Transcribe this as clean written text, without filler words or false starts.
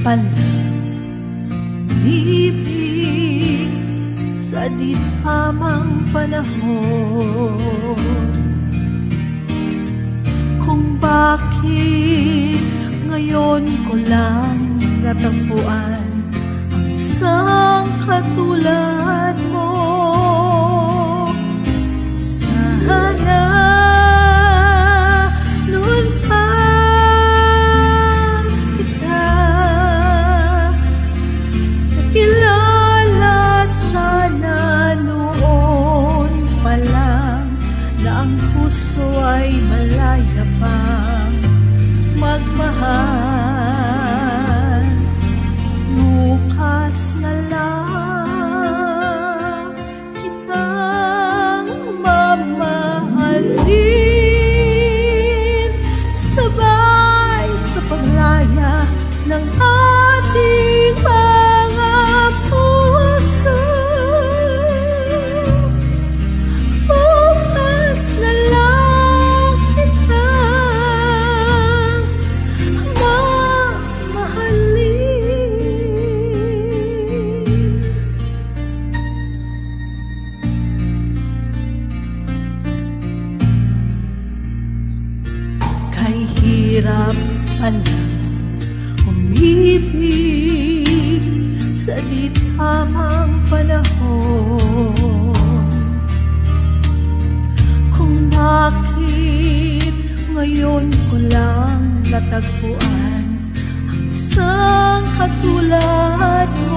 pala umibig sa di tamang panahon. Kung bakit ngayon ko lang natagpuan ang isang katulad mo. Sana noon pa kita nakilala, sana noon pa lang na ang puso ay malaya pang magmahal. Bukas na lang kitang mamahalin, sabay sa paglaya ng ating mga puso. Bukas na lang kitang mamahalin. Kay hirap pala umibig sa di tamang panahon. Kung bakit ngayon ko lang natagpuan ang isang katulad mo.